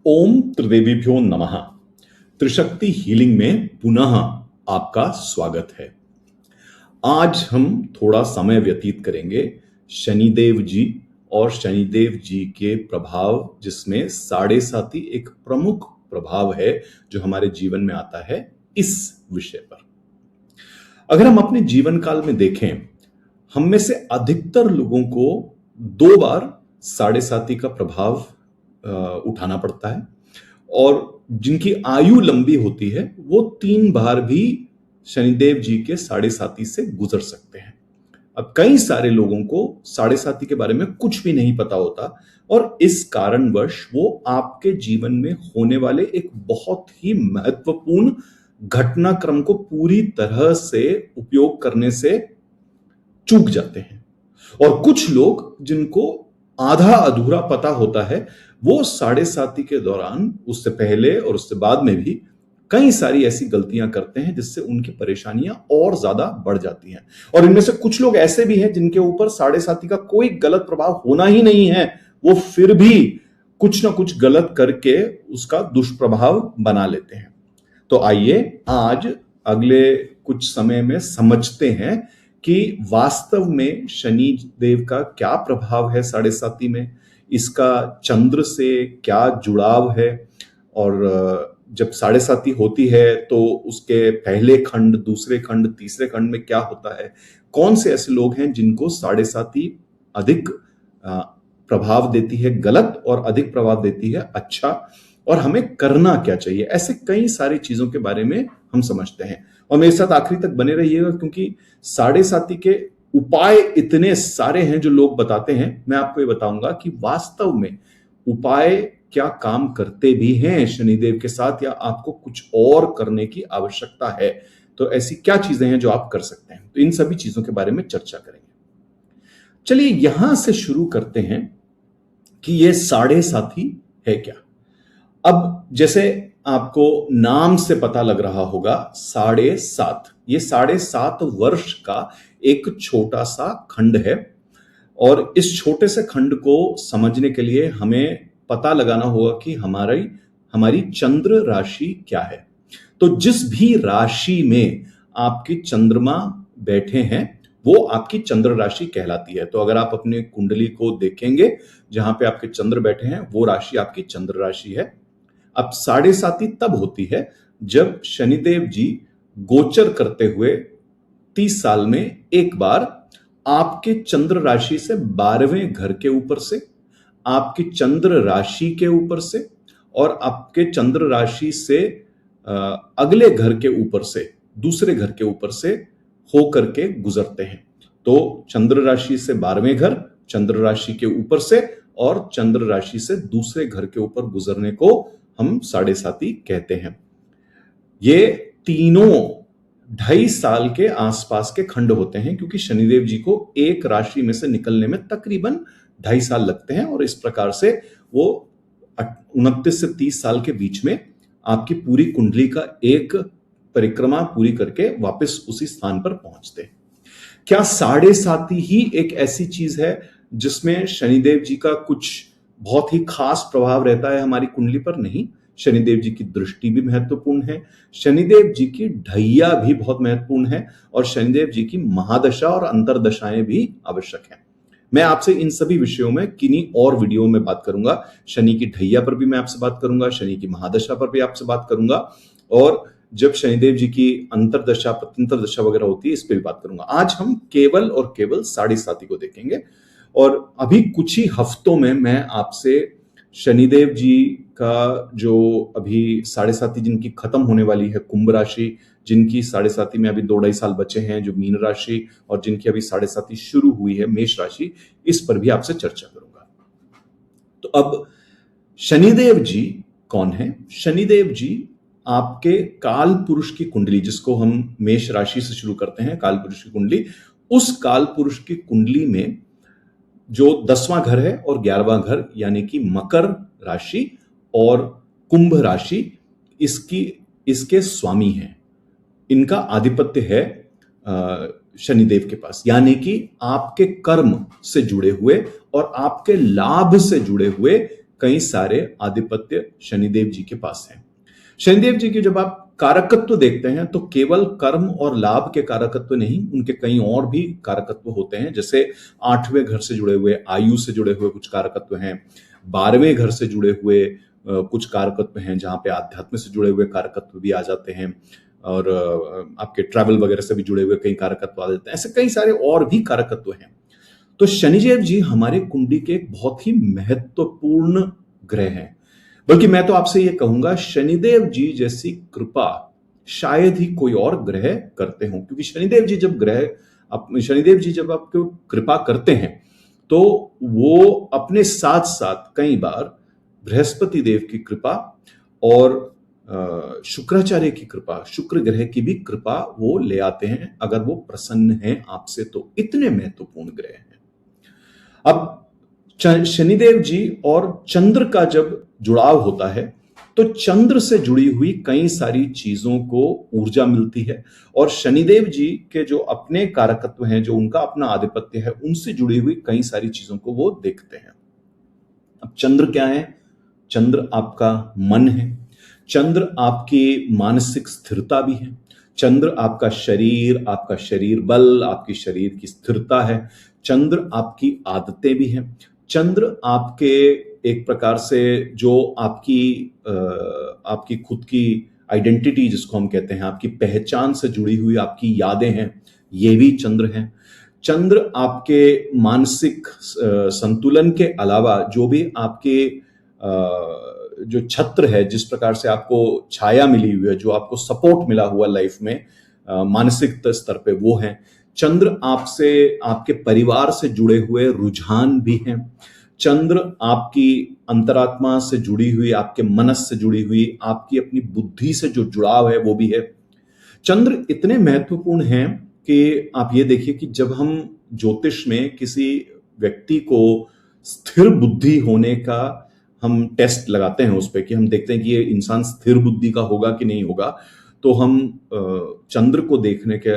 ओम त्रिदेवीभ्यो नमः। त्रिशक्ति हीलिंग में पुनः आपका स्वागत है। आज हम थोड़ा समय व्यतीत करेंगे शनिदेव जी और शनिदेव जी के प्रभाव, जिसमें साढ़े साती एक प्रमुख प्रभाव है जो हमारे जीवन में आता है, इस विषय पर। अगर हम अपने जीवन काल में देखें, हम में से अधिकतर लोगों को 2 बार साढ़े साती का प्रभाव उठाना पड़ता है, और जिनकी आयु लंबी होती है वो 3 बार भी शनिदेव जी के साढ़े साती से गुजर सकते हैं। अब कई सारे लोगों को साढ़े साती के बारे में कुछ भी नहीं पता होता, और इस कारणवश वो आपके जीवन में होने वाले एक बहुत ही महत्वपूर्ण घटनाक्रम को पूरी तरह से उपयोग करने से चूक जाते हैं। और कुछ लोग जिनको आधा अधूरा पता होता है, वो साढ़े साती के दौरान, उससे पहले और उससे बाद में भी कई सारी ऐसी गलतियां करते हैं जिससे उनकी परेशानियां और ज्यादा बढ़ जाती हैं। और इनमें से कुछ लोग ऐसे भी हैं जिनके ऊपर साढ़े साती का कोई गलत प्रभाव होना ही नहीं है, वो फिर भी कुछ ना कुछ गलत करके उसका दुष्प्रभाव बना लेते हैं। तो आइए आज अगले कुछ समय में समझते हैं कि वास्तव में शनि देव का क्या प्रभाव है साढ़े साती में, इसका चंद्र से क्या जुड़ाव है, और जब साढ़े साती होती है तो उसके पहले खंड, दूसरे खंड, तीसरे खंड में क्या होता है, कौन से ऐसे लोग हैं जिनको साढ़े साती अधिक प्रभाव देती है गलत और अधिक प्रभाव देती है अच्छा, और हमें करना क्या चाहिए। ऐसे कई सारी चीजों के बारे में हम समझते हैं, और मेरे साथ आखिरी तक बने रहिएगा, क्योंकि साढ़े साती के उपाय इतने सारे हैं जो लोग बताते हैं। मैं आपको ये बताऊंगा कि वास्तव में उपाय क्या काम करते भी हैं शनिदेव के साथ, या आपको कुछ और करने की आवश्यकता है। तो ऐसी क्या चीजें हैं जो आप कर सकते हैं, तो इन सभी चीजों के बारे में चर्चा करेंगे। चलिए यहां से शुरू करते हैं कि ये साढ़े साती है क्या। अब जैसे आपको नाम से पता लग रहा होगा, 7.5, ये 7.5 वर्ष का एक छोटा सा खंड है, और इस छोटे से खंड को समझने के लिए हमें पता लगाना होगा कि हमारी चंद्र राशि क्या है। तो जिस भी राशि में आपकी चंद्रमा बैठे हैं वो आपकी चंद्र राशि कहलाती है। तो अगर आप अपने कुंडली को देखेंगे, जहां पे आपके चंद्र बैठे हैं वो राशि आपकी चंद्र राशि है। अब साढ़े साती तब होती है जब शनिदेव जी गोचर करते हुए 30 साल में एक बार आपके चंद्र राशि से 12वें घर के ऊपर से, आपकी चंद्र राशि के ऊपर से, और आपके चंद्र राशि से अगले घर के ऊपर से, दूसरे घर के ऊपर से हो करके गुजरते हैं। तो चंद्र राशि से 12वें घर, चंद्र राशि के ऊपर से, और चंद्र राशि से दूसरे घर के ऊपर गुजरने को हम साढ़े साती कहते हैं। ये तीनों 2.5 साल के आसपास के खंड होते हैं, क्योंकि शनिदेव जी को एक राशि में से निकलने में तकरीबन 2.5 साल लगते हैं, और इस प्रकार से वो 29 से 30 साल के बीच में आपकी पूरी कुंडली का एक परिक्रमा पूरी करके वापस उसी स्थान पर पहुंचते हैं। क्या साढ़े साती ही एक ऐसी चीज है जिसमें शनिदेव जी का कुछ बहुत ही खास प्रभाव रहता है हमारी कुंडली पर? नहीं, शनिदेव जी की दृष्टि भी महत्वपूर्ण है, शनिदेव जी की ढैया भी बहुत महत्वपूर्ण है, और शनिदेव जी की महादशा और अंतरदशाएं भी आवश्यक हैं। मैं आपसे इन सभी विषयों में किन्हीं और वीडियो में बात करूंगा। शनि की ढैया पर भी मैं आपसे बात करूंगा, शनि की महादशा पर भी आपसे बात करूंगा, और जब शनिदेव जी की अंतरदशा प्रत्यंतर दशा वगैरह होती है इस पर भी बात करूंगा। आज हम केवल और केवल साढ़े साती को देखेंगे, और अभी कुछ ही हफ्तों में मैं आपसे शनिदेव जी का जो अभी साढ़े साती जिनकी खत्म होने वाली है, कुंभ राशि, जिनकी साढ़े साती में अभी 2-2.5 साल बचे हैं, जो मीन राशि, और जिनकी अभी साढ़े साती शुरू हुई है, मेष राशि, इस पर भी आपसे चर्चा करूंगा। तो अब शनिदेव जी कौन है? शनिदेव जी आपके काल पुरुष की कुंडली, जिसको हम मेष राशि से शुरू करते हैं, काल पुरुष की कुंडली, उस काल पुरुष की कुंडली में जो 10वां घर है और 11वां घर, यानी कि मकर राशि और कुंभ राशि, इसके स्वामी हैं। इनका आधिपत्य है शनिदेव के पास, यानी कि आपके कर्म से जुड़े हुए और आपके लाभ से जुड़े हुए कई सारे आधिपत्य शनिदेव जी के पास हैं। शनिदेव जी के जब आप कारकत्व देखते हैं तो केवल कर्म और लाभ के कारकत्व नहीं, उनके कई और भी कारकत्व होते हैं। जैसे 8वें घर से जुड़े हुए, आयु से जुड़े हुए कुछ कारकत्व हैं, 12वें घर से जुड़े हुए कुछ कारकत्व हैं, जहां पे आध्यात्म से जुड़े हुए कारकत्व भी आ जाते हैं, और आपके ट्रैवल वगैरह से भी जुड़े हुए कई कारकत्व आ जाते हैं। ऐसे कई सारे और भी कारकत्व हैं। तो शनिदेव जी हमारे कुंडली के एक बहुत ही महत्वपूर्ण ग्रह हैं। बल्कि मैं तो आपसे ये कहूंगा, शनिदेव जी जैसी कृपा शायद ही कोई और ग्रह करते हों, क्योंकि शनिदेव जी जब आपको कृपा करते हैं तो वो अपने साथ साथ कई बार बृहस्पति देव की कृपा और शुक्राचार्य की कृपा, शुक्र ग्रह की भी कृपा वो ले आते हैं, अगर वो प्रसन्न हैं आपसे तो। इतने महत्वपूर्ण ग्रह हैं। अब शनिदेव जी और चंद्र का जब जुड़ाव होता है तो चंद्र से जुड़ी हुई कई सारी चीजों को ऊर्जा मिलती है, और शनिदेव जी के जो अपने कारकत्व हैं, जो उनका अपना आधिपत्य है, उनसे जुड़ी हुई कई सारी चीजों को वो देखते हैं। अब चंद्र क्या है? चंद्र आपका मन है, चंद्र आपकी मानसिक स्थिरता भी है, चंद्र आपका शरीर बल, आपकी शरीर की स्थिरता है, चंद्र आपकी आदतें भी हैं, चंद्र आपके एक प्रकार से जो आपकी खुद की आइडेंटिटी जिसको हम कहते हैं, आपकी पहचान से जुड़ी हुई आपकी यादें हैं, ये भी चंद्र हैं। चंद्र आपके मानसिक संतुलन के अलावा जो भी आपके जो छत्र है, जिस प्रकार से आपको छाया मिली हुई है, जो आपको सपोर्ट मिला हुआ लाइफ में मानसिक स्तर पे, वो है। चंद्र आपसे, आपके परिवार से जुड़े हुए रुझान भी हैं। चंद्र आपकी अंतरात्मा से जुड़ी हुई, आपके मनस से जुड़ी हुई, आपकी अपनी बुद्धि से जो जुड़ाव है वो भी है। चंद्र इतने महत्वपूर्ण हैं कि आप ये देखिए कि जब हम ज्योतिष में किसी व्यक्ति को स्थिर बुद्धि होने का हम टेस्ट लगाते हैं उस पर, कि हम देखते हैं कि ये इंसान स्थिर बुद्धि का होगा कि नहीं होगा, तो हम चंद्र को देखने के,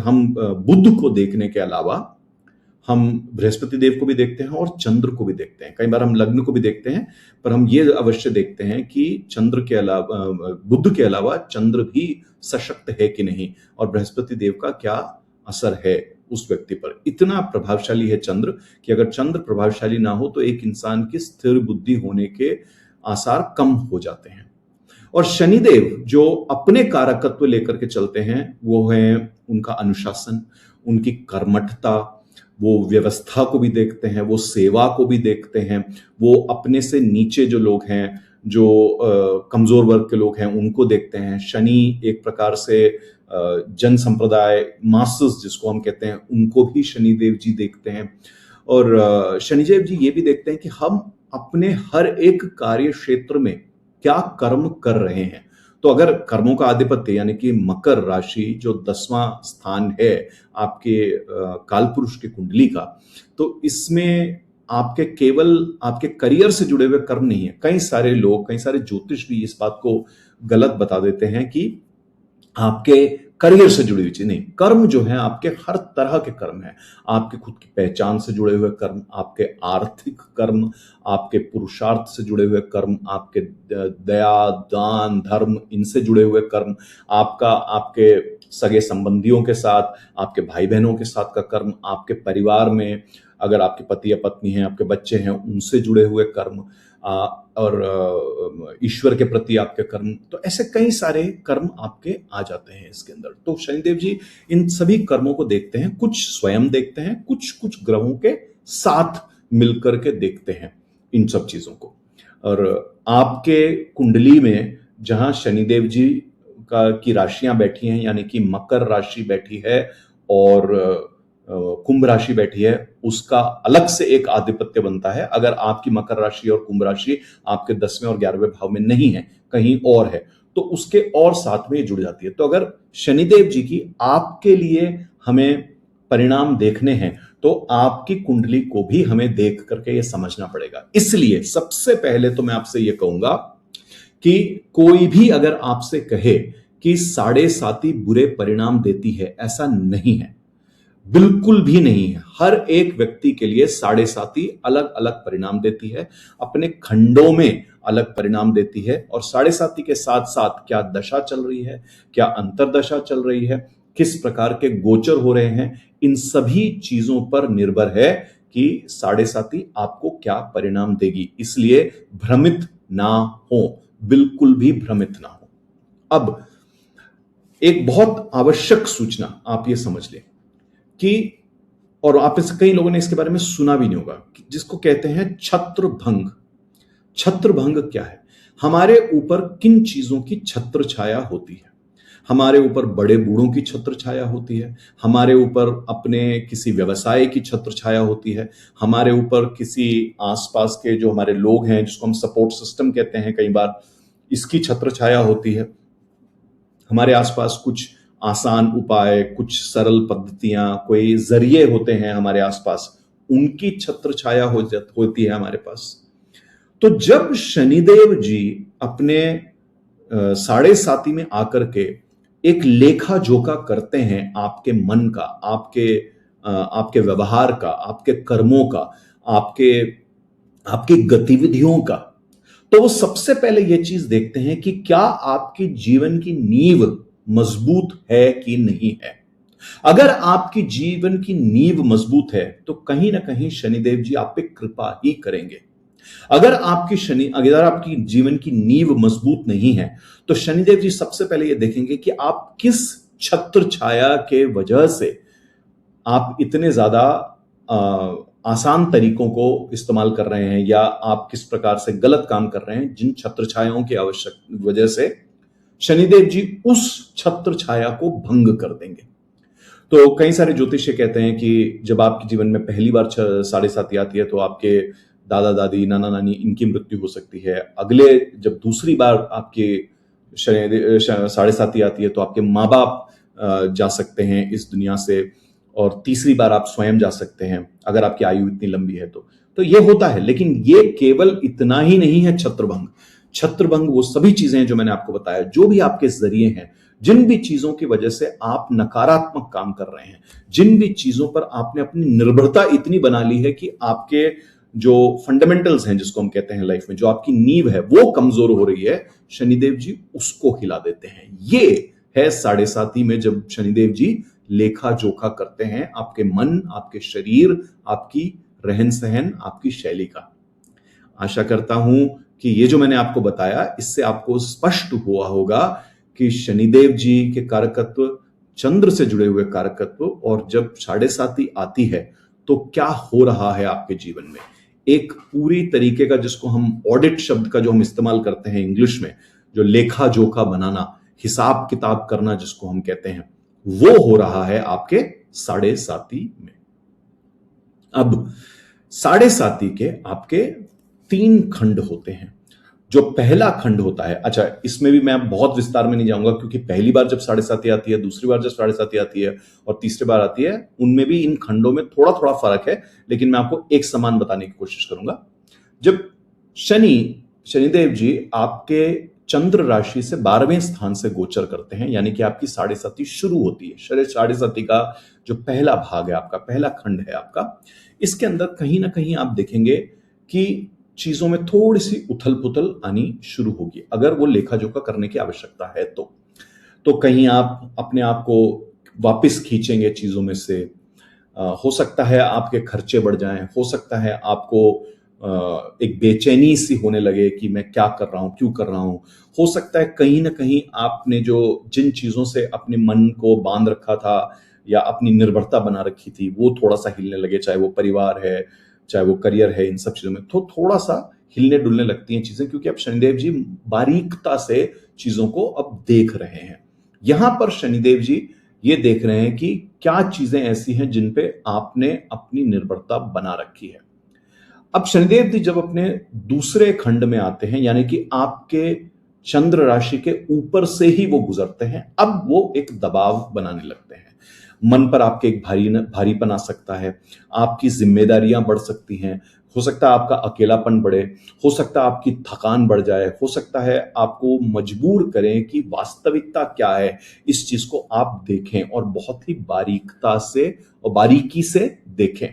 हम बुध को देखने के अलावा हम बृहस्पति देव को भी देखते हैं और चंद्र को भी देखते हैं। कई बार हम लग्न को भी देखते हैं, पर हम ये अवश्य देखते हैं कि चंद्र के अलावा, बुध के अलावा चंद्र भी सशक्त है कि नहीं, और बृहस्पति देव का क्या असर है उस व्यक्ति पर। इतना प्रभावशाली है चंद्र कि अगर चंद्र प्रभावशाली ना हो तो एक इंसान की स्थिर बुद्धि होने के आसार कम हो जाते हैं। और शनिदेव जो अपने कारकत्व लेकर के चलते हैं, वो है उनका अनुशासन, उनकी कर्मठता, वो व्यवस्था को भी देखते हैं, वो सेवा को भी देखते हैं, वो अपने से नीचे जो लोग हैं, जो कमजोर वर्ग के लोग हैं, उनको देखते हैं। शनि एक प्रकार से जन संप्रदाय, मासेस जिसको हम कहते हैं, उनको भी शनिदेव जी देखते हैं। और शनिदेव जी ये भी देखते हैं कि हम अपने हर एक कार्य क्षेत्र में क्या कर्म कर रहे हैं। तो अगर कर्मों का आधिपत्य यानी कि मकर राशि जो 10वां स्थान है आपके कालपुरुष की कुंडली का, तो इसमें आपके केवल आपके करियर से जुड़े हुए कर्म नहीं है। कई सारे लोग, कई सारे ज्योतिष भी इस बात को गलत बता देते हैं कि आपके करियर से जुड़ी हुई चीज नहीं। कर्म जो है आपके हर तरह के कर्म है, आपके खुद की पहचान से जुड़े हुए कर्म, आपके आर्थिक कर्म, आपके पुरुषार्थ से जुड़े हुए कर्म, आपके दया दान धर्म इनसे जुड़े हुए कर्म, आपके सगे संबंधियों के साथ, आपके भाई बहनों के साथ का कर्म, आपके परिवार में अगर आपके पति या पत्नी हैं, आपके बच्चे हैं, उनसे जुड़े हुए कर्म, और ईश्वर के प्रति आपके कर्म। तो ऐसे कई सारे कर्म आपके आ जाते हैं इसके अंदर। तो शनिदेव जी इन सभी कर्मों को देखते हैं, कुछ स्वयं देखते हैं, कुछ ग्रहों के साथ मिलकर के देखते हैं इन सब चीजों को। और आपके कुंडली में जहां शनिदेव जी की राशियां बैठी हैं, यानी कि मकर राशि बैठी है और कुंभ राशि बैठी है, उसका अलग से एक आधिपत्य बनता है। अगर आपकी मकर राशि और कुंभ राशि आपके 10वें और 11वें भाव में नहीं है, कहीं और है, तो उसके और साथ में जुड़ जाती है। तो अगर शनिदेव जी की आपके लिए हमें परिणाम देखने हैं तो आपकी कुंडली को भी हमें देख करके ये समझना पड़ेगा। इसलिए सबसे पहले तो मैं आपसे ये कहूंगा कि कोई भी अगर आपसे कहे कि 7.5 बुरे परिणाम देती है, ऐसा नहीं है। बिल्कुल भी नहीं है। हर एक व्यक्ति के लिए साढ़े साती अलग अलग परिणाम देती है, अपने खंडों में अलग परिणाम देती है। और साढ़े साती के साथ साथ क्या दशा चल रही है, क्या अंतरदशा चल रही है, किस प्रकार के गोचर हो रहे हैं, इन सभी चीजों पर निर्भर है कि साढ़े साती आपको क्या परिणाम देगी। इसलिए भ्रमित ना हो, बिल्कुल भी भ्रमित ना हो। अब एक बहुत आवश्यक सूचना आप ये समझ लें कि, और आप में से कई लोगों ने इसके बारे में सुना भी नहीं होगा, जिसको कहते हैं छत्रभंग। छत्रभंग क्या है? हमारे ऊपर किन चीजों की छत्र छाया होती है? हमारे ऊपर बड़े बूढ़ों की छत्र छाया होती है, हमारे ऊपर अपने किसी व्यवसाय की छत्र छाया होती है, हमारे ऊपर किसी आसपास के जो हमारे लोग हैं, जिसको हम सपोर्ट सिस्टम कहते हैं कई बार, इसकी छत्र छाया होती है। हमारे आसपास कुछ आसान उपाय, कुछ सरल पद्धतियां, कोई जरिए होते हैं हमारे आसपास, उनकी छत्र छाया होती है हमारे पास। तो जब शनिदेव जी अपने साढ़े साती में आकर के एक लेखा जोखा करते हैं आपके मन का, आपके व्यवहार का, आपके कर्मों का, आपकी गतिविधियों का, तो वो सबसे पहले ये चीज देखते हैं कि क्या आपकी जीवन की नींव मजबूत है कि नहीं है। अगर आपकी जीवन की नींव मजबूत है तो कहीं ना कहीं शनिदेव जी आप पे कृपा ही करेंगे। अगर आपकी जीवन की नींव मजबूत नहीं है तो शनिदेव जी सबसे पहले ये देखेंगे कि आप किस छत्र छाया के वजह से आप इतने ज्यादा आसान तरीकों को इस्तेमाल कर रहे हैं, या आप किस प्रकार से गलत काम कर रहे हैं, जिन छत्र छायाओं की आवश्यक वजह से शनिदेव जी उस छत्र छाया को भंग कर देंगे। तो कई सारे ज्योतिषी कहते हैं कि जब आपके जीवन में पहली बार साढ़े साती आती है तो आपके दादा दादी, नाना नानी, इनकी मृत्यु हो सकती है। अगले जब दूसरी बार आपके साढ़े साती आती है तो आपके माँ बाप जा सकते हैं इस दुनिया से, और तीसरी बार आप स्वयं जा सकते हैं अगर आपकी आयु इतनी लंबी है तो ये होता है। लेकिन ये केवल इतना ही नहीं है छत्रभंग। छत्रभंग वो सभी चीजें हैं जो मैंने आपको बताया, जो भी आपके जरिए हैं, जिन भी चीजों की वजह से आप नकारात्मक काम कर रहे हैं, जिन भी चीजों पर आपने अपनी निर्भरता इतनी बना ली है कि आपके जो फंडामेंटल्स हैं, जिसको हम कहते हैं लाइफ में, जो आपकी नींव है वो कमजोर हो रही है, शनिदेव जी उसको हिला देते हैं। ये है साढ़े साती में जब शनिदेव जी लेखा जोखा करते हैं आपके मन, आपके शरीर, आपकी रहन सहन, आपकी शैली का। आशा करता हूं कि ये जो मैंने आपको बताया इससे आपको स्पष्ट हुआ होगा कि शनिदेव जी के कारकत्व, चंद्र से जुड़े हुए कारकत्व, और जब साढ़े साती आती है तो क्या हो रहा है आपके जीवन में। एक पूरी तरीके का, जिसको हम ऑडिट शब्द का जो हम इस्तेमाल करते हैं इंग्लिश में, जो लेखा जोखा बनाना, हिसाब किताब करना जिसको हम कहते हैं, वो हो रहा है आपके साढ़े साती में। अब साढ़े साती के आपके 3 खंड होते हैं। जो पहला खंड होता है, अच्छा इसमें भी मैं बहुत विस्तार में नहीं जाऊंगा क्योंकि पहली बार जब साढ़े साती आती है, दूसरी बार जब साढ़े साती आती है और तीसरी बार आती है, उनमें भी इन खंडों में थोड़ा थोड़ा फर्क है, लेकिन मैं आपको एक समान बताने की कोशिश करूंगा। जब शनिदेव जी आपके चंद्र राशि से 12वें स्थान से गोचर करते हैं, यानी कि आपकी साढ़े साती शुरू होती है। साढ़े साती का जो पहला भाग है आपका, पहला खंड है आपका, इसके अंदर कहीं ना कहीं आप देखेंगे कि चीजों में थोड़ी सी उथल पुथल आनी शुरू होगी। अगर वो लेखा जोखा करने की आवश्यकता है तो कहीं आप अपने आप को वापस खींचेंगे चीजों में से। हो सकता है आपके खर्चे बढ़ जाएं, हो सकता है आपको एक बेचैनी सी होने लगे कि मैं क्या कर रहा हूं, क्यों कर रहा हूं। हो सकता है कहीं ना कहीं आपने जिन चीजों से अपने मन को बांध रखा था या अपनी निर्भरता बना रखी थी, वो थोड़ा सा हिलने लगे, चाहे वो परिवार है, चाहे वो करियर है, इन सब चीजों में तो थोड़ा सा हिलने डुलने लगती हैं चीजें, क्योंकि अब शनिदेव जी बारीकता से चीजों को अब देख रहे हैं। यहां पर शनिदेव जी ये देख रहे हैं कि क्या चीजें ऐसी हैं जिन पे आपने अपनी निर्भरता बना रखी है। अब शनिदेव जी जब अपने दूसरे खंड में आते हैं, यानी कि आपके चंद्र राशि के ऊपर से ही वो गुजरते हैं, अब वो एक दबाव बनाने लगते हैं। मन पर आपके एक भारीपन आ सकता है, आपकी जिम्मेदारियां बढ़ सकती हैं। हो सकता है आपका अकेलापन बढ़े, हो सकता है आपकी थकान बढ़ जाए, हो सकता है आपको मजबूर करें कि वास्तविकता क्या है इस चीज को आप देखें और बहुत ही बारीकता से और बारीकी से देखें।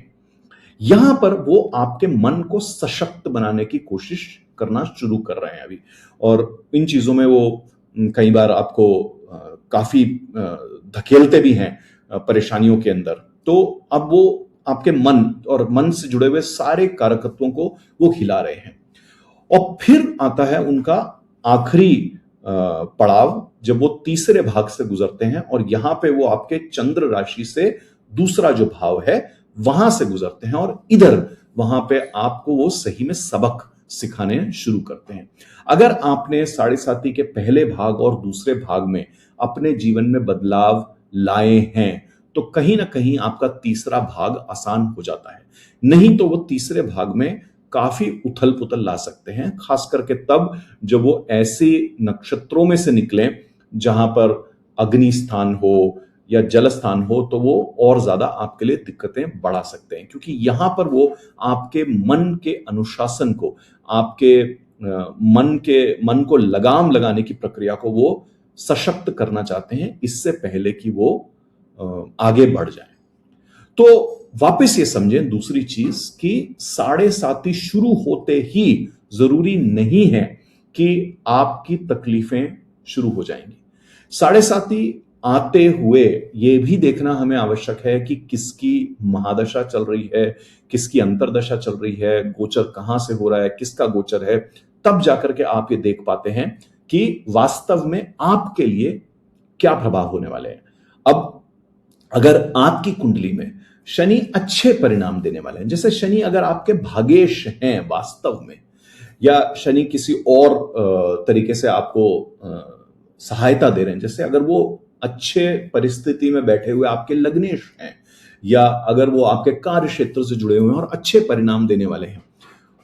यहां पर वो आपके मन को सशक्त बनाने की कोशिश करना शुरू कर रहे हैं अभी, और इन चीजों में वो कई बार आपको काफी धकेलते भी हैं परेशानियों के अंदर। तो अब वो आपके मन और मन से जुड़े हुए सारे कारकत्वों को वो हिला रहे हैं। और फिर आता है उनका आखिरी पड़ाव, जब वो तीसरे भाग से गुजरते हैं और यहां पे वो आपके चंद्र राशि से दूसरा जो भाव है वहां से गुजरते हैं, और इधर वहां पे आपको वो सही में सबक सिखाने शुरू करते हैं। अगर आपने साढ़े साती के पहले भाग और दूसरे भाग में अपने जीवन में बदलाव लाए हैं तो कहीं ना कहीं आपका तीसरा भाग आसान हो जाता है, नहीं तो वो तीसरे भाग में काफी उथल पुथल ला सकते हैं, खास करके तब जब वो ऐसे नक्षत्रों में से निकले जहां पर अग्नि स्थान हो या जल स्थान हो, तो वो और ज्यादा आपके लिए दिक्कतें बढ़ा सकते हैं, क्योंकि यहां पर वो आपके मन के अनुशासन को, आपके मन को लगाम लगाने की प्रक्रिया को वो सशक्त करना चाहते हैं इससे पहले कि वो आगे बढ़ जाए। तो वापस ये समझें दूसरी चीज कि साढ़े साती शुरू होते ही जरूरी नहीं है कि आपकी तकलीफें शुरू हो जाएंगी। साढ़े साती आते हुए ये भी देखना हमें आवश्यक है कि किसकी महादशा चल रही है, किसकी अंतरदशा चल रही है, गोचर कहां से हो रहा है, किसका गोचर है, तब जाकर के आप ये देख पाते हैं कि वास्तव में आपके लिए क्या प्रभाव होने वाले हैं। अब अगर आपकी कुंडली में शनि अच्छे परिणाम देने वाले हैं, जैसे शनि अगर आपके भागेश हैं वास्तव में, या शनि किसी और तरीके से आपको सहायता दे रहे हैं, जैसे अगर वो अच्छे परिस्थिति में बैठे हुए आपके लग्नेश हैं, या अगर वो आपके कार्य क्षेत्र से जुड़े हुए हैं और अच्छे परिणाम देने वाले हैं,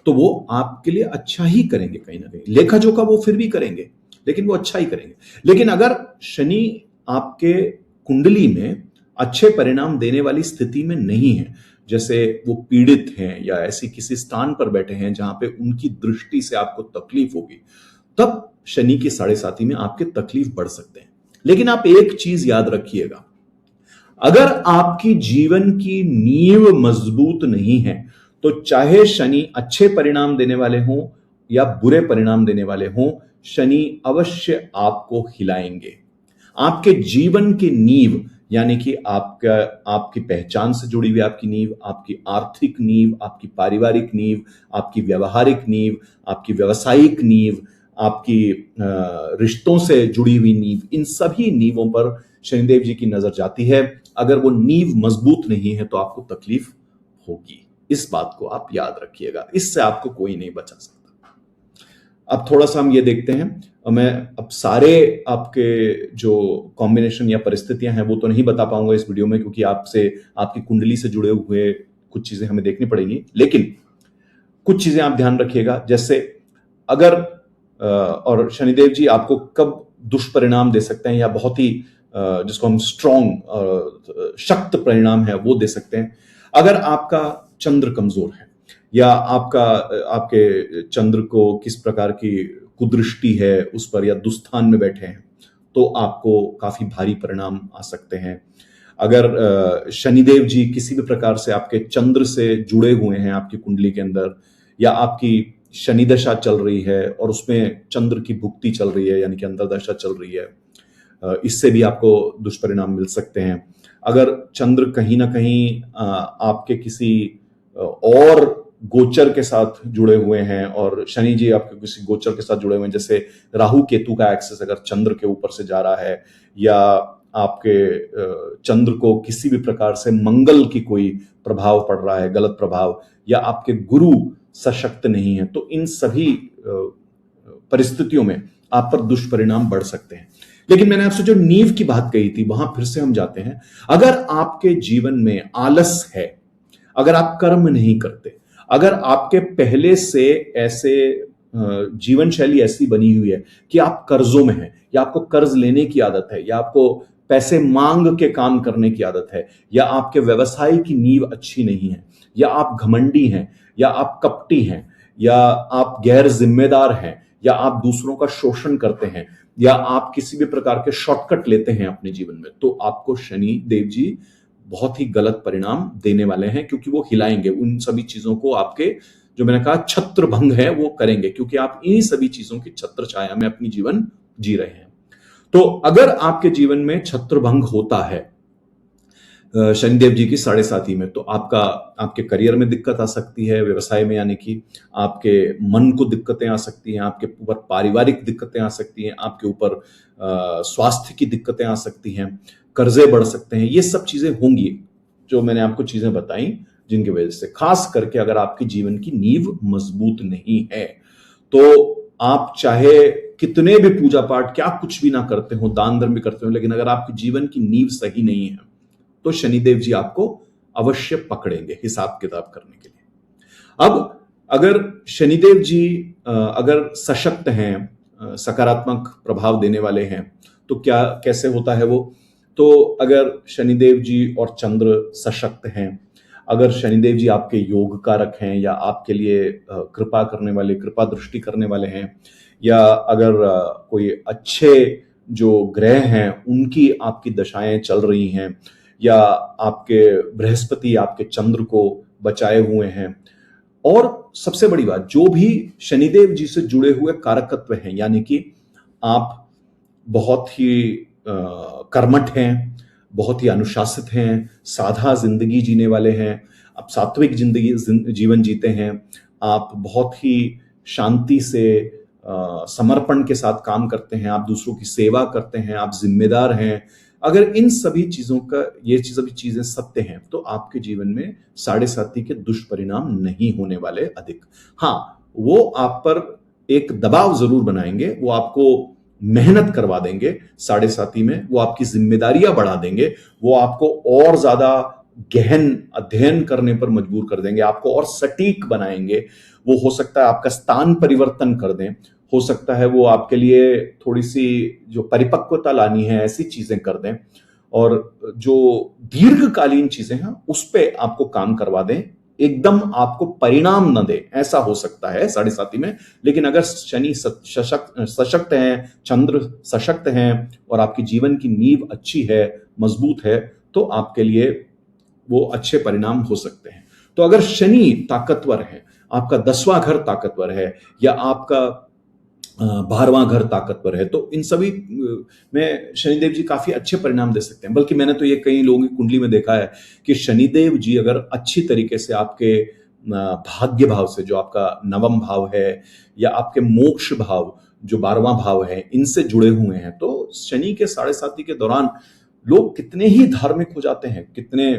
तो वो आपके लिए अच्छा ही करेंगे। कहीं ना कहीं लेखा जोखा वो फिर भी करेंगे, लेकिन वो अच्छा ही करेंगे। लेकिन अगर शनि आपके कुंडली में अच्छे परिणाम देने वाली स्थिति में नहीं है, जैसे वो पीड़ित हैं या ऐसी किसी स्थान पर बैठे हैं जहां पे उनकी दृष्टि से आपको तकलीफ होगी, तब शनि की साढ़े साती में आपके तकलीफ बढ़ सकते हैं। लेकिन आप एक चीज याद रखिएगा, अगर आपकी जीवन की नींव मजबूत नहीं है तो चाहे शनि अच्छे परिणाम देने वाले हों या बुरे परिणाम देने वाले हों, शनि अवश्य आपको हिलाएंगे। आपके जीवन की नींव, यानी कि आपकी पहचान से जुड़ी हुई आपकी नींव, आपकी आर्थिक नींव, आपकी पारिवारिक नींव, आपकी व्यवहारिक नींव, आपकी व्यवसायिक नींव, आपकी रिश्तों से जुड़ी हुई नींव, इन सभी नींवों पर शनिदेव जी की नजर जाती है। अगर वो नींव मजबूत नहीं है तो आपको तकलीफ होगी। इस बात को आप याद रखिएगा, इससे आपको कोई नहीं बचा सकता। अब थोड़ा सा हम ये देखते हैं, मैं अब सारे आपके जो कॉम्बिनेशन या परिस्थितियां हैं वो तो नहीं बता पाऊंगा इस वीडियो में, क्योंकि आपकी कुंडली से जुड़े हुए कुछ चीजें हमें देखनी पड़ेंगी। लेकिन कुछ चीजें आप ध्यान रखिएगा, जैसे अगर और शनिदेव जी आपको कब दुष्परिणाम दे सकते हैं या बहुत ही जिसको हम स्ट्रॉन्ग शक्त परिणाम है वो दे सकते हैं। अगर आपका चंद्र कमजोर है या आपके चंद्र को किस प्रकार की कुदृष्टि है उस पर, या दुस्थान में बैठे हैं, तो आपको काफी भारी परिणाम आ सकते हैं। अगर शनिदेव जी किसी भी प्रकार से आपके चंद्र से जुड़े हुए हैं आपकी कुंडली के अंदर, या आपकी शनि दशा चल रही है और उसमें चंद्र की भुक्ति चल रही है यानी कि अंतर्दशा चल रही है, इससे भी आपको दुष्परिणाम मिल सकते हैं। अगर चंद्र कहीं ना कहीं आपके किसी और गोचर के साथ जुड़े हुए हैं और शनि जी आपके किसी गोचर के साथ जुड़े हुए हैं, जैसे राहु केतु का एक्सेस अगर चंद्र के ऊपर से जा रहा है, या आपके चंद्र को किसी भी प्रकार से मंगल की कोई प्रभाव पड़ रहा है, गलत प्रभाव, या आपके गुरु सशक्त नहीं है, तो इन सभी परिस्थितियों में आप पर दुष्परिणाम बढ़ सकते हैं। लेकिन मैंने आपसे जो नींव की बात कही थी वहां फिर से हम जाते हैं। अगर आपके जीवन में आलस है, अगर आप कर्म नहीं करते, अगर आपके पहले से ऐसे जीवन शैली ऐसी बनी हुई है कि आप कर्जों में हैं, या आपको कर्ज लेने की आदत है, या आपको पैसे मांग के काम करने की आदत है, या आपके व्यवसाय की नींव अच्छी नहीं है, या आप घमंडी हैं, या आप कपटी हैं, या आप गैर जिम्मेदार हैं, या आप दूसरों का शोषण करते हैं, या आप किसी भी प्रकार के शॉर्टकट लेते हैं अपने जीवन में, तो आपको शनि देव जी बहुत ही गलत परिणाम देने वाले हैं, क्योंकि वो हिलाएंगे उन सभी चीजों को, आपके जो मैंने कहा छत्र भंग है वो करेंगे, क्योंकि आप इन्हीं सभी चीजों की छत्र छाया में अपनी जीवन जी रहे हैं। तो अगर आपके जीवन में छत्र भंग होता है शनिदेव जी की साढ़े साथी में, तो आपके करियर में दिक्कत आ सकती है, व्यवसाय में, यानी कि आपके मन को दिक्कतें आ सकती हैं, आपके ऊपर पारिवारिक दिक्कतें आ सकती हैं, आपके ऊपर स्वास्थ्य की दिक्कतें आ सकती हैं, कर्जे बढ़ सकते हैं, ये सब चीजें होंगी जो मैंने आपको चीजें बताई, जिनकी वजह से, खास करके अगर आपकी जीवन की नींव मजबूत नहीं है, तो आप चाहे कितने भी पूजा पाठ क्या कुछ भी ना करते हो, दान धर्म भी करते हो, लेकिन अगर आपकी जीवन की नींव सही नहीं है तो शनिदेव जी आपको अवश्य पकड़ेंगे हिसाब किताब करने के लिए। अब अगर शनिदेव जी अगर सशक्त हैं, सकारात्मक प्रभाव देने वाले हैं, तो क्या कैसे होता है वो? तो अगर शनिदेव जी और चंद्र सशक्त हैं, अगर शनिदेव जी आपके योग कारक हैं, या आपके लिए कृपा करने वाले, कृपा दृष्टि करने वाले हैं, या अगर कोई अच्छे जो ग्रह हैं उनकी आपकी दशाएं चल रही हैं, या आपके बृहस्पति आपके चंद्र को बचाए हुए हैं, और सबसे बड़ी बात, जो भी शनिदेव जी से जुड़े हुए कारकत्व हैं, यानी कि आप बहुत ही कर्मठ हैं, बहुत ही अनुशासित हैं, साधा जिंदगी जीने वाले हैं, आप सात्विक जिंदगी जीवन जीते हैं, आप बहुत ही शांति से समर्पण के साथ काम करते हैं, आप दूसरों की सेवा करते हैं, आप जिम्मेदार हैं, अगर इन सभी चीजों का, ये सभी चीजें सत्य हैं, तो आपके जीवन में साढ़े साथी के दुष्परिणाम नहीं होने वाले अधिक। हाँ, वो आप पर एक दबाव जरूर बनाएंगे, वो आपको मेहनत करवा देंगे साढ़े साथी में, वो आपकी जिम्मेदारियां बढ़ा देंगे, वो आपको और ज्यादा गहन अध्ययन करने पर मजबूर कर देंगे, आपको और सटीक बनाएंगे। वो हो सकता है आपका स्थान परिवर्तन कर दें, हो सकता है वो आपके लिए थोड़ी सी जो परिपक्वता लानी है ऐसी चीजें कर दें, और जो दीर्घकालीन चीजें हैं उस पे आपको काम करवा दें, एकदम आपको परिणाम न दे, ऐसा हो सकता है साढ़े साथी में। लेकिन अगर शनि सशक्त हैं, चंद्र सशक्त हैं, और आपकी जीवन की नींव अच्छी है, मजबूत है, तो आपके लिए वो अच्छे परिणाम हो सकते हैं। तो अगर शनि ताकतवर है, आपका 10वां घर ताकतवर है, या आपका 12वां घर ताकतवर है, तो इन सभी में शनिदेव जी काफी अच्छे परिणाम दे सकते हैं। बल्कि मैंने तो ये कई लोगों की कुंडली में देखा है कि शनिदेव जी अगर अच्छी तरीके से आपके भाग्य भाव से, जो आपका 9वां भाव है, या आपके मोक्ष भाव जो 12वां भाव है, इनसे जुड़े हुए हैं, तो शनि के साढ़े साथी के दौरान लोग कितने ही धार्मिक हो जाते हैं, कितने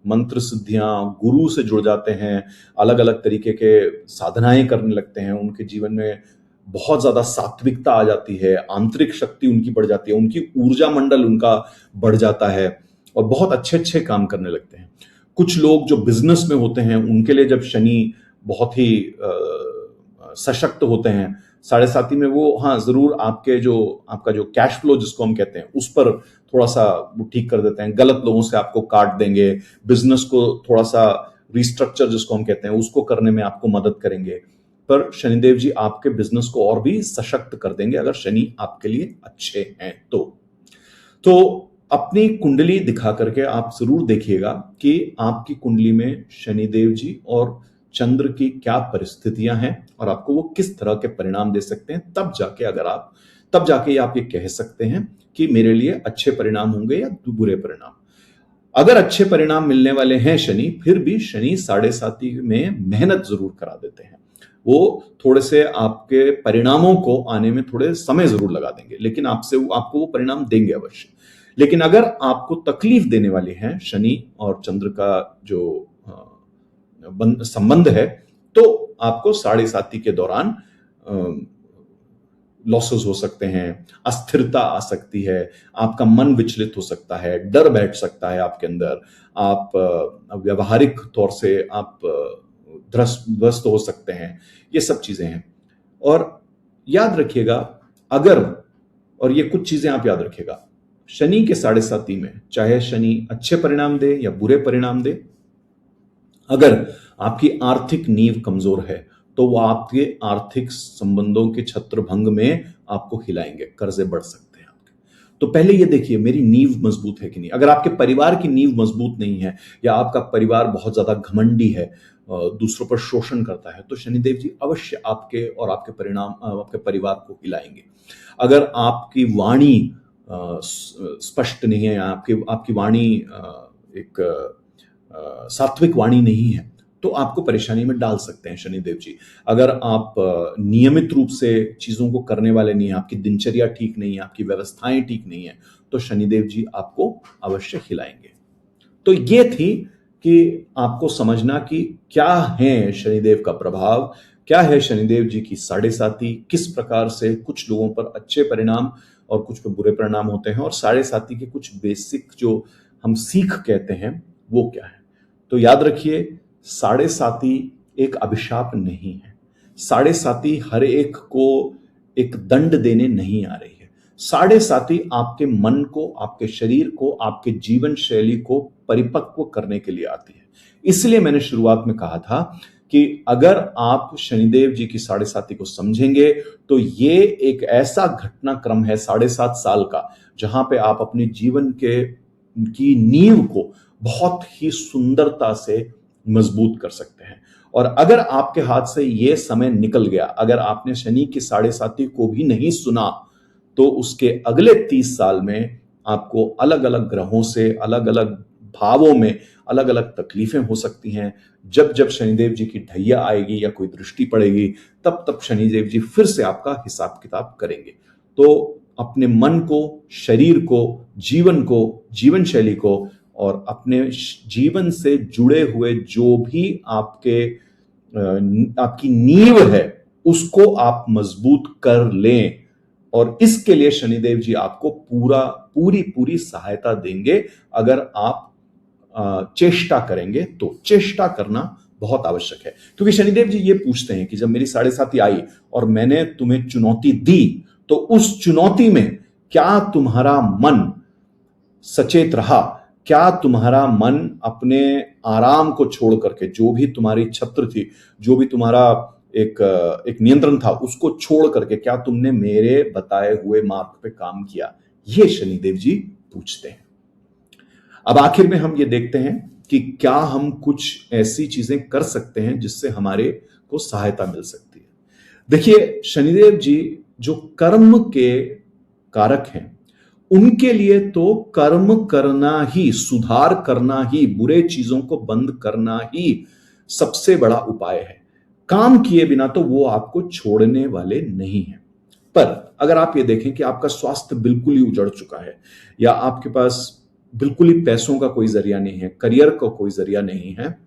मंत्र सिद्धियां, गुरु से जुड़ जाते हैं, अलग अलग तरीके के साधनाएं करने लगते हैं, उनके जीवन में बहुत ज्यादा सात्विकता आ जाती है, आंतरिक शक्ति उनकी बढ़ जाती है, उनकी ऊर्जा मंडल उनका बढ़ जाता है, और बहुत अच्छे अच्छे काम करने लगते हैं। कुछ लोग जो बिजनेस में होते हैं, उनके लिए जब शनि बहुत ही सशक्त होते हैं साढ़े साथी में, वो हाँ जरूर आपका जो कैश फ्लो जिसको हम कहते हैं, उस पर थोड़ा सा वो ठीक कर देते हैं, गलत लोगों से आपको काट देंगे, बिजनेस को थोड़ा सा रिस्ट्रक्चर जिसको हम कहते हैं उसको करने में आपको मदद करेंगे। पर शनिदेव जी आपके बिजनेस को और भी सशक्त कर देंगे अगर शनि आपके लिए अच्छे हैं तो अपनी कुंडली दिखा करके आप जरूर देखिएगा कि आपकी कुंडली में शनिदेव जी और चंद्र की क्या परिस्थितियां हैं, और आपको वो किस तरह के परिणाम दे सकते हैं। तब जाके आप ये कह सकते हैं कि मेरे लिए अच्छे परिणाम होंगे या बुरे परिणाम। अगर अच्छे परिणाम मिलने वाले हैं शनि, फिर भी शनि साढ़े साथी में मेहनत जरूर करा देते हैं, वो थोड़े से आपके परिणामों को आने में थोड़े समय जरूर लगा देंगे, लेकिन आपको वो परिणाम देंगे अवश्य। लेकिन अगर आपको तकलीफ देने वाले हैं शनि और चंद्र का जो संबंध है, तो आपको साढ़े साथी के दौरान लॉसेस हो सकते हैं, अस्थिरता आ सकती है, आपका मन विचलित हो सकता है, डर बैठ सकता है आपके अंदर, आप व्यवहारिक तौर से आप ध्वस्त हो सकते हैं, ये सब चीजें हैं। और याद रखिएगा, और ये कुछ चीजें आप याद रखिएगा, शनि के साढ़े साथी में चाहे शनि अच्छे परिणाम दे या बुरे परिणाम दे, अगर आपकी आर्थिक नींव कमजोर है तो वो आपके आर्थिक संबंधों के छत्र भंग में आपको हिलाएंगे, कर्जे बढ़ सकते हैं आपके। तो पहले ये देखिए मेरी नींव मजबूत है कि नहीं। अगर आपके परिवार की नींव मजबूत नहीं है या आपका परिवार बहुत ज्यादा घमंडी है, दूसरों पर शोषण करता है, तो शनिदेव जी अवश्य आपके और आपके परिवार को हिलाएंगे। अगर आपकी वाणी स्पष्ट नहीं है, आपकी आपकी वाणी एक सात्विक वाणी नहीं है, तो आपको परेशानी में डाल सकते हैं शनिदेव जी। अगर आप नियमित रूप से चीजों को करने वाले नहीं है, आपकी दिनचर्या ठीक नहीं है, आपकी व्यवस्थाएं ठीक नहीं है, तो शनिदेव जी आपको अवश्य खिलाएंगे। तो ये थी कि आपको समझना कि क्या है शनिदेव का प्रभाव, क्या है शनिदेव जी की साढ़े साती, किस प्रकार से कुछ लोगों पर अच्छे परिणाम और कुछ पर बुरे परिणाम होते हैं, और साढ़े साती के कुछ बेसिक जो हम सीख कहते हैं वो क्या है। तो याद रखिए, साढ़े साती एक अभिशाप नहीं है। साढ़े साती हर एक को एक दंड देने नहीं आ रही है। साढ़े साती आपके मन को, आपके शरीर को, आपके जीवन शैली को परिपक्व करने के लिए आती है। इसलिए मैंने शुरुआत में कहा था कि अगर आप शनिदेव जी की साढ़े साती को समझेंगे तो ये एक ऐसा घटनाक्रम है 7.5 साल का, जहां पे आप अपने जीवन की नींव को बहुत ही सुंदरता से मजबूत कर सकते हैं। और अगर आपके हाथ से ये समय निकल गया, अगर आपने शनि की साढ़े साती को भी नहीं सुना, तो उसके अगले 30 साल में आपको अलग अलग ग्रहों से, अलग अलग भावों में अलग अलग तकलीफें हो सकती हैं। जब जब शनिदेव जी की ढैया आएगी या कोई दृष्टि पड़ेगी, तब तब शनिदेव जी फिर से आपका हिसाब किताब करेंगे। तो अपने मन को, शरीर को, जीवन को, जीवन शैली को और अपने जीवन से जुड़े हुए जो भी आपकी नींव है उसको आप मजबूत कर लें। और इसके लिए शनिदेव जी आपको पूरी पूरी सहायता देंगे अगर आप चेष्टा करेंगे। तो चेष्टा करना बहुत आवश्यक है, क्योंकि शनिदेव जी ये पूछते हैं कि जब मेरी साढ़े साती आई और मैंने तुम्हें चुनौती दी, तो उस चुनौती में क्या तुम्हारा मन सचेत रहा, क्या तुम्हारा मन अपने आराम को छोड़ करके, जो भी तुम्हारी छत्र थी, जो भी तुम्हारा एक नियंत्रण था, उसको छोड़ करके क्या तुमने मेरे बताए हुए मार्ग पे काम किया। ये शनिदेव जी पूछते हैं। अब आखिर में हम ये देखते हैं कि क्या हम कुछ ऐसी चीजें कर सकते हैं जिससे हमारे को सहायता मिल सकती है। देखिए, शनिदेव जी जो कर्म के कारक हैं, उनके लिए तो कर्म करना ही, सुधार करना ही, बुरे चीजों को बंद करना ही सबसे बड़ा उपाय है। काम किए बिना तो वो आपको छोड़ने वाले नहीं हैं। पर अगर आप ये देखें कि आपका स्वास्थ्य बिल्कुल ही उजड़ चुका है, या आपके पास बिल्कुल ही पैसों का कोई जरिया नहीं है, करियर का कोई जरिया नहीं है,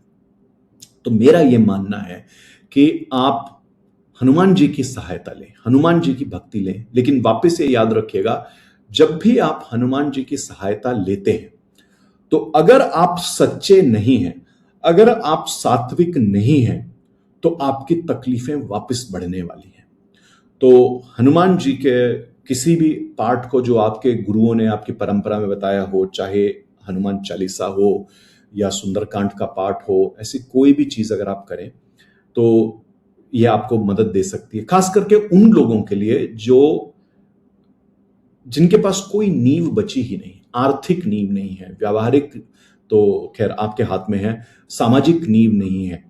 तो मेरा यह मानना है कि आप हनुमान जी की सहायता लें, हनुमान जी की भक्ति लें। लेकिन वापस ये याद रखिएगा, जब भी आप हनुमान जी की सहायता लेते हैं, तो अगर आप सच्चे नहीं हैं, अगर आप सात्विक नहीं हैं, तो आपकी तकलीफें वापस बढ़ने वाली हैं। तो हनुमान जी के किसी भी पाठ को जो आपके गुरुओं ने आपकी परंपरा में बताया हो, चाहे हनुमान चालीसा हो या सुंदरकांड का पाठ हो, ऐसी कोई भी चीज अगर आप करें तो यह आपको मदद दे सकती है। खास करके उन लोगों के लिए जिनके पास कोई नींव बची ही नहीं, आर्थिक नींव नहीं है, व्यावहारिक तो खैर आपके हाथ में है, सामाजिक नींव नहीं है,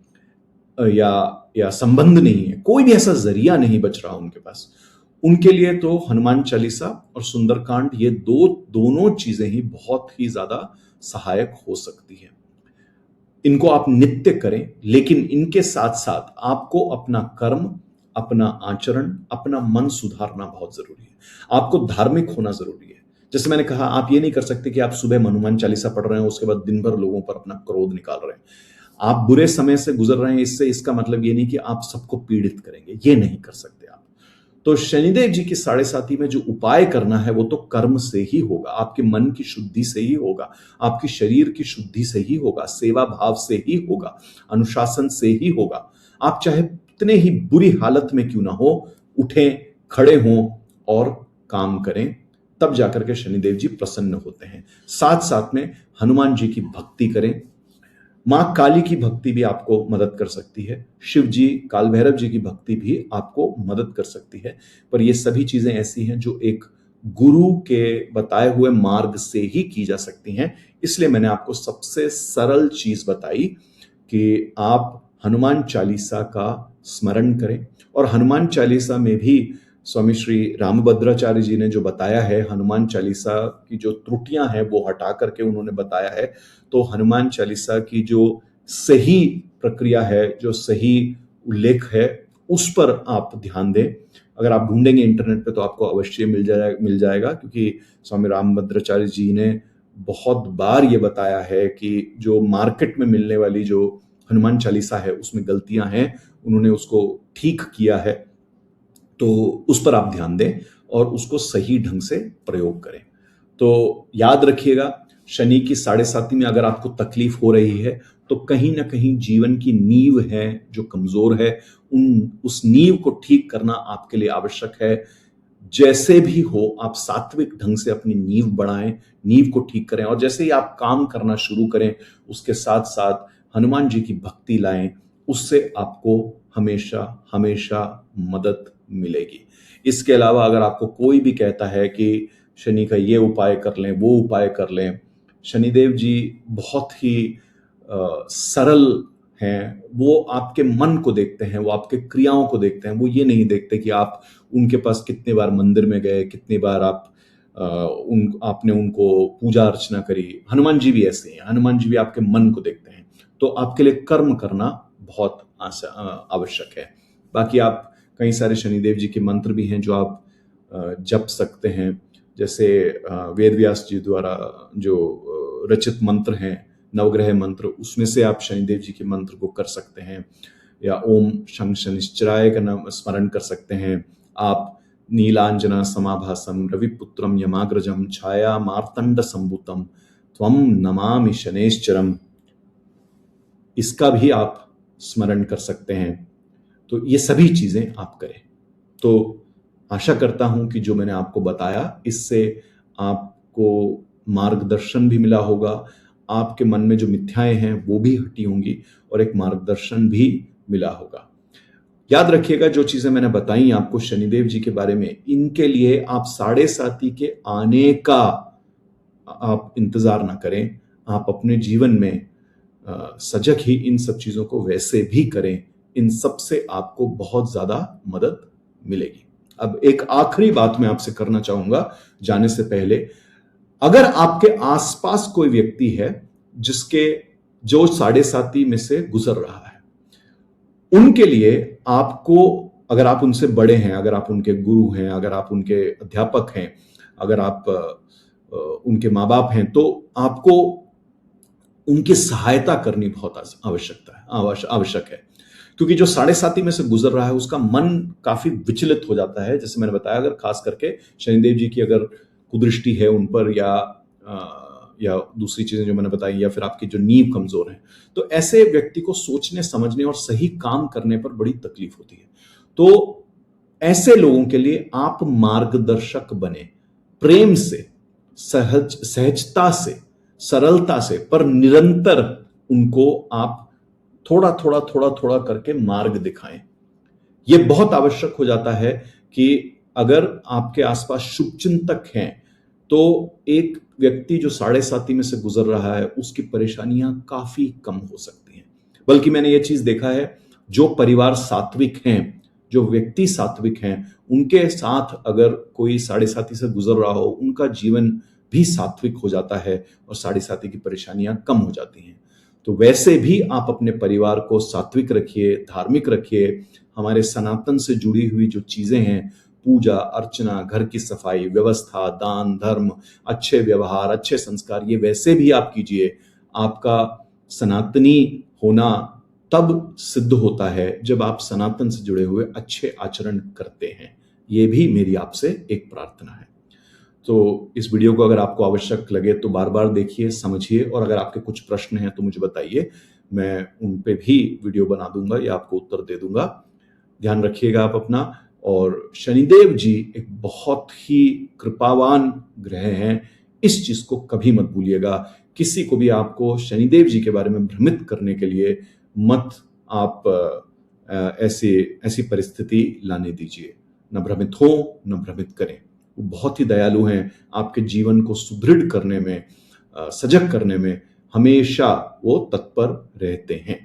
या संबंध नहीं है, कोई भी ऐसा जरिया नहीं बच रहा उनके पास, उनके लिए तो हनुमान चालीसा और सुंदरकांड, ये दोनों चीजें ही बहुत ही ज्यादा सहायक हो सकती है। इनको आप नित्य करें, लेकिन इनके साथ साथ आपको अपना कर्म, अपना आचरण, अपना मन सुधारना बहुत जरूरी है। आपको धार्मिक होना जरूरी है। जैसे मैंने कहा, आप ये नहीं कर सकते कि आप सुबह हनुमान चालीसा पढ़ रहे हैं, उसके बाद दिन भर लोगों पर अपना क्रोध निकाल रहे हैं। आप बुरे समय से गुजर रहे हैं, इसका मतलब ये नहीं कि आप सबको पीड़ित करेंगे, ये नहीं कर सकते आप। तो शनिदेव जी की साढ़े साती में जो उपाय करना है वो तो कर्म से ही होगा, आपके मन की शुद्धि से ही होगा, आपकी शरीर की शुद्धि से ही होगा, सेवा भाव से ही होगा, अनुशासन से ही होगा। आप चाहे कितने ही बुरी हालत में क्यों ना हो, उठें, खड़े हों और काम करें, तब जाकर के शनिदेव जी प्रसन्न होते हैं। साथ साथ में हनुमान जी की भक्ति करें, मां काली की भक्ति भी आपको मदद कर सकती है, शिव जी, काल भैरव जी की भक्ति भी आपको मदद कर सकती है। पर ये सभी चीजें ऐसी हैं जो एक गुरु के बताए हुए मार्ग से ही की जा सकती हैं। इसलिए मैंने आपको सबसे सरल चीज बताई कि आप हनुमान चालीसा का स्मरण करें। और हनुमान चालीसा में भी स्वामी श्री रामभद्राचार्य जी ने जो बताया है, हनुमान चालीसा की जो त्रुटियां हैं वो हटा करके उन्होंने बताया है। तो हनुमान चालीसा की जो सही प्रक्रिया है, जो सही उल्लेख है, उस पर आप ध्यान दें। अगर आप ढूंढेंगे इंटरनेट पे तो आपको अवश्य मिल जाएगा, क्योंकि स्वामी रामभद्राचार्य जी ने बहुत बार ये बताया है कि जो मार्केट में मिलने वाली जो हनुमान चालीसा है उसमें गलतियां हैं, उन्होंने उसको ठीक किया है। तो उस पर आप ध्यान दें और उसको सही ढंग से प्रयोग करें। तो याद रखिएगा, शनि की 7.5 में अगर आपको तकलीफ हो रही है तो कहीं ना कहीं जीवन की नींव है जो कमजोर है, उस नींव को ठीक करना आपके लिए आवश्यक है। जैसे भी हो आप सात्विक ढंग से अपनी नींव बढ़ाएं, नींव को ठीक करें, और जैसे ही आप काम करना शुरू करें उसके साथ साथ हनुमान जी की भक्ति लाएं। उससे आपको हमेशा हमेशा मदद मिलेगी। इसके अलावा अगर आपको कोई भी कहता है कि शनि का ये उपाय कर लें, वो उपाय कर लें, शनिदेव जी बहुत ही सरल हैं। वो आपके मन को देखते हैं, वो आपके क्रियाओं को देखते हैं। वो ये नहीं देखते कि आप उनके पास कितने बार मंदिर में गए, कितनी बार आपने उनको पूजा अर्चना करी। हनुमान जी भी ऐसे हैं, हनुमान जी भी आपके मन को देखते हैं। तो आपके लिए कर्म करना बहुत आवश्यक है। बाकी आप कई सारे शनिदेव जी के मंत्र भी हैं जो आप जप सकते हैं। जैसे वेद व्यास जी द्वारा जो रचित मंत्र हैं, नवग्रह मंत्र, उसमें से आप शनिदेव जी के मंत्र को कर सकते हैं। या ओम शं शनिश्चराय का नाम स्मरण कर सकते हैं। आप नीलांजना समाभासम रविपुत्रम यमाग्रजम छाया मार्तंड संभूतम त्वम नमामि शनेश्चरम, इसका भी आप स्मरण कर सकते हैं। तो ये सभी चीजें आप करें। तो आशा करता हूं कि जो मैंने आपको बताया इससे आपको मार्गदर्शन भी मिला होगा, आपके मन में जो मिथ्याएं हैं वो भी हटी होंगी और एक मार्गदर्शन भी मिला होगा। याद रखिएगा, जो चीजें मैंने बताई आपको शनिदेव जी के बारे में, इनके लिए आप 7.5 के आने का आप इंतजार ना करें। आप अपने जीवन में सजग ही इन सब चीजों को वैसे भी करें। इन सब से आपको बहुत ज्यादा मदद मिलेगी। अब एक आखिरी बात मैं आपसे करना चाहूंगा जाने से पहले। अगर आपके आसपास कोई व्यक्ति है जो 7.5 में से गुजर रहा है, उनके लिए आपको, अगर आप उनसे बड़े हैं, अगर आप उनके गुरु हैं, अगर आप उनके अध्यापक हैं, अगर आप उनके माँ बाप हैं, तो आपको उनकी सहायता करनी बहुत आवश्यक है। क्योंकि जो 7.5 में से गुजर रहा है उसका मन काफी विचलित हो जाता है। जैसे मैंने बताया, अगर खास करके शनिदेव जी की अगर कुदृष्टि है उन पर, या दूसरी चीजें जो मैंने बताई, या फिर आपकी जो नींव कमजोर है, तो ऐसे व्यक्ति को सोचने समझने और सही काम करने पर बड़ी तकलीफ होती है। तो ऐसे लोगों के लिए आप मार्गदर्शक बने, प्रेम से, सहजता से, सरलता से, पर निरंतर उनको आप थोड़ा थोड़ा करके मार्ग दिखाएं। यह बहुत आवश्यक हो जाता है कि अगर आपके आसपास शुभचिंतक हैं तो एक व्यक्ति जो 7.5 में से गुजर रहा है उसकी परेशानियां काफी कम हो सकती हैं। बल्कि मैंने ये चीज देखा है, जो परिवार सात्विक हैं, जो व्यक्ति सात्विक हैं, उनके साथ अगर कोई 7.5 से गुजर रहा हो, उनका जीवन भी सात्विक हो जाता है और 7.5 की परेशानियां कम हो जाती हैं। तो वैसे भी आप अपने परिवार को सात्विक रखिए, धार्मिक रखिए। हमारे सनातन से जुड़ी हुई जो चीजें हैं, पूजा अर्चना, घर की सफाई, व्यवस्था, दान धर्म, अच्छे व्यवहार, अच्छे संस्कार, ये वैसे भी आप कीजिए। आपका सनातनी होना तब सिद्ध होता है जब आप सनातन से जुड़े हुए अच्छे आचरण करते हैं। ये भी मेरी आपसे एक प्रार्थना है। तो इस वीडियो को अगर आपको आवश्यक लगे तो बार बार देखिए, समझिए, और अगर आपके कुछ प्रश्न हैं तो मुझे बताइए, मैं उन पे भी वीडियो बना दूंगा या आपको उत्तर दे दूंगा। ध्यान रखिएगा आप अपना। और शनिदेव जी एक बहुत ही कृपावान ग्रह हैं, इस चीज को कभी मत भूलिएगा किसी को भी आपको शनिदेव जी के बारे में भ्रमित करने के लिए मत आप ऐसी परिस्थिति लाने दीजिए। न भ्रमित हो, न भ्रमित करें। वो बहुत ही दयालु हैं, आपके जीवन को सुदृढ़ करने में, सजग करने में हमेशा वो तत्पर रहते हैं।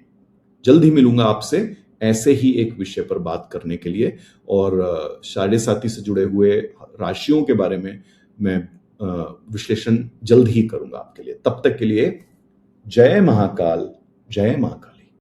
जल्द ही मिलूंगा आपसे ऐसे ही एक विषय पर बात करने के लिए, और साढ़े साथी से जुड़े हुए राशियों के बारे में मैं विश्लेषण जल्द ही करूंगा आपके लिए। तब तक के लिए जय महाकाल, जय महाकाल।